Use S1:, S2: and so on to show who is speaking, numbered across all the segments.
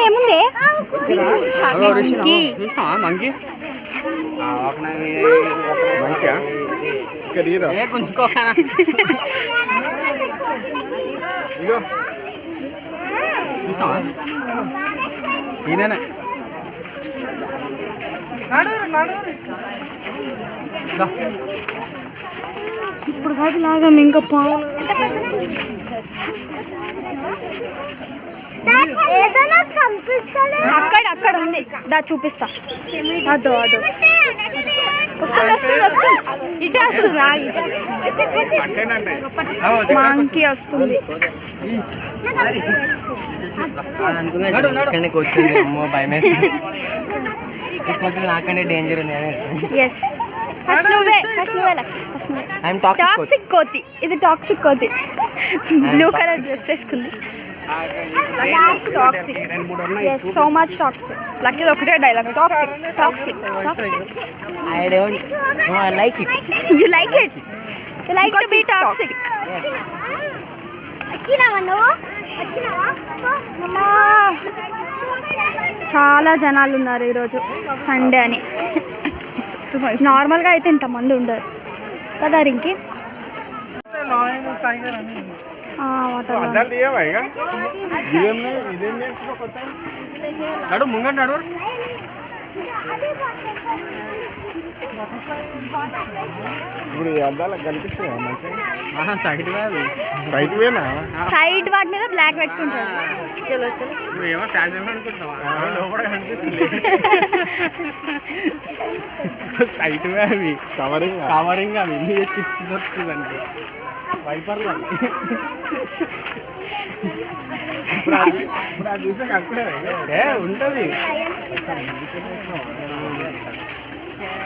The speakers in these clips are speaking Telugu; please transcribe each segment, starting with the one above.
S1: ఏముంది ఇప్పుడు కాదు లాగా ఇంకా పాలు అక్కడ అక్కడ ఉంది దా చూపిస్తా అదో అదో ఇటే వస్తుందా మాంకి వస్తుంది
S2: నాకంటే డేంజర్ ఉంది
S1: ఎస్ ఫస్ట్ నువ్వే టాక్సిక్ కోతి ఇది టాక్సిక్ కోతి బ్లూ కలర్ డ్రెస్ వేసుకుంది toxic yes so much toxic lucky ఒకటే dialogue toxic toxic toxic
S2: I don't know I like it
S1: you like it you like to be toxic చాలా జనాలు ఉన్నారు ఈరోజు సండే అని నార్మల్గా అయితే ఇంతమంది ఉండరు కదా రింకి సైడ్ వాటి మీద బ్లాక్ పెట్టుకుంటారు
S3: సైట్ అవి కవరింగ్ అవి చిప్స్ దొరుకుతుందండి వైపర్లు ఉంటుంది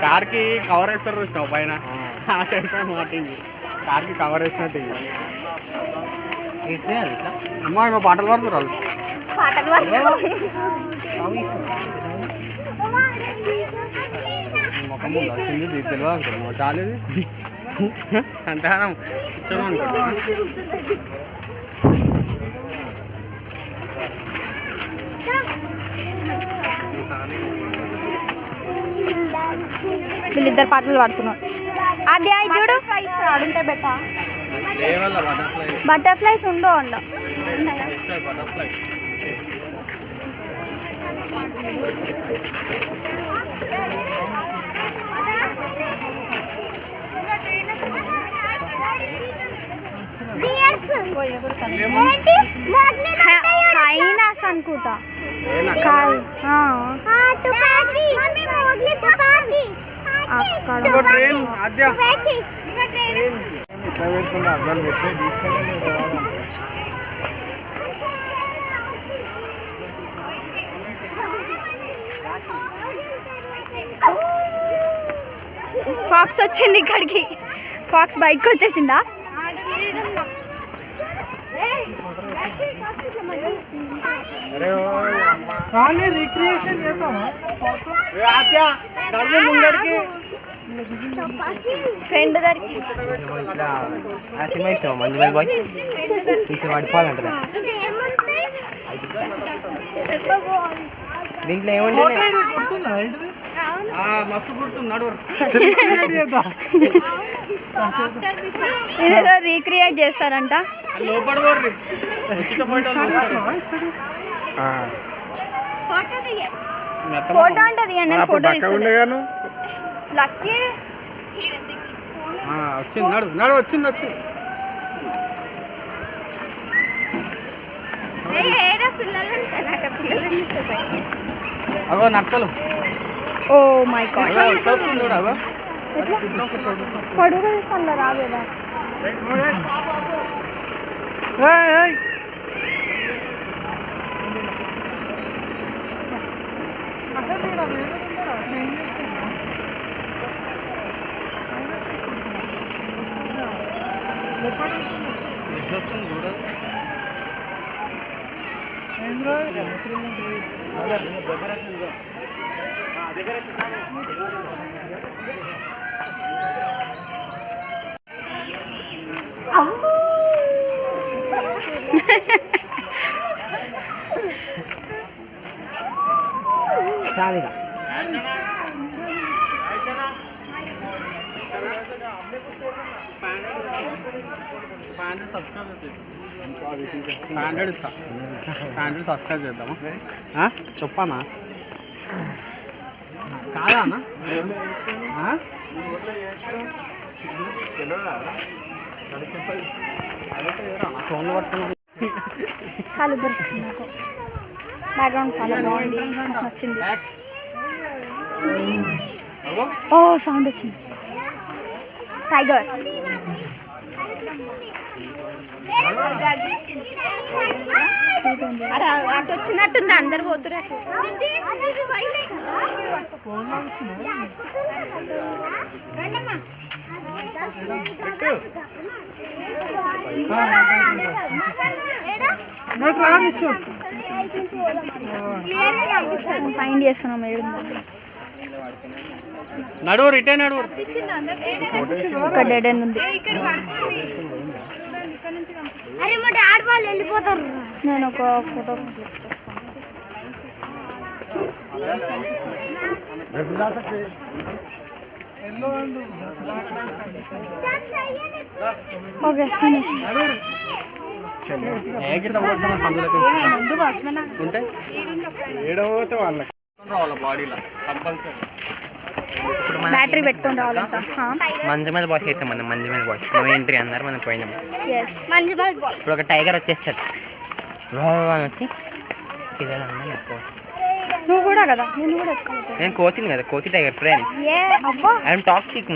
S3: కార్కి కవర్ వేస్తారు చూసినావు పైన ఆ సైడ్ పైన మాటింగ్ కార్కి కవర్ వేసినట్టు అమ్మా ఇంకో పాటలు పడుతున్నారు ముఖం వచ్చింది తెలియదు అనుకున్నాం చాలేదు అంటే ఇచ్చాను అనుకుంటా
S1: వీళ్ళిద్దరు పాటలు పాడుతున్నారు అదే చూడు ఆడుంటే బెటా బటర్ఫ్లైస్ ఉండో ఉండవు హైనాస్ అనుకుంటా కాదు ఫాక్స్ వచ్చింది ఇక్కడికి ఫాక్స్ బయటకు వచ్చేసిందా ఫ్రెండ్
S2: మంజుమల్ బాయ్ ఇక్కడ పడిపోవాలంట దీంట్లో ఏమంటే
S3: మస్తు గుర్తున్నాడు
S1: ఇదేదో రీక్రియేట్ చేస్తారంట
S3: లోపల
S1: ఫోటో అంటది నేను ఫోటో ఇస్తాను లక్కీ
S3: వచ్చింది నడు నడు వచ్చింది వచ్చింది అగో నక్కలు
S1: ఓ మై గాడ్
S3: అగో
S1: పడుగు తీస్తాను రాబేదా
S2: చాలిగా
S3: సబ్స్క్రైబ్ చేద్దామా చెప్పానా కాదా అన్న ఫోన్లో పట్టుకున్నా
S1: చాలా బరుస్తుంది నాకు బ్యాక్గ్రౌండ్ చాలా బాగుంది నాకు నచ్చింది ఓ సౌండ్ వచ్చింది టైగర్ అటు వచ్చినట్టుంది అందరు పోతురు ఫైండ్ చేస్తున్నాం
S3: నడువు రిటర్న్ నడువు
S1: ఒక డెడ్ ఎండ్ ఉంది నేను ఒక ఫోటో ఓకే ఫినిష్
S3: ఉంటే ఏడవతే వాళ్ళకి రావాలి బాడీలో కంపల్సరీ
S1: బ్యాటరీ పెట్టుకొని రావాలంట
S2: మంచి మీద బాయ్స్ అయితే మనం మంచి మీద బాయ్స్ నో ఎంట్రీ అన్నారు మనం పోయినాం ఇప్పుడు ఒక టైగర్ వచ్చేస్తుంది అని వచ్చి పిల్లలన్నా ఎక్కువ
S1: నువ్వు కూడా కదా
S2: నేను కోచింగ్ కదా కోచి టైగర్ ఫ్రెండ్స్
S1: ఏ అబ్బా
S2: ఐఎమ్ టాక్సిక్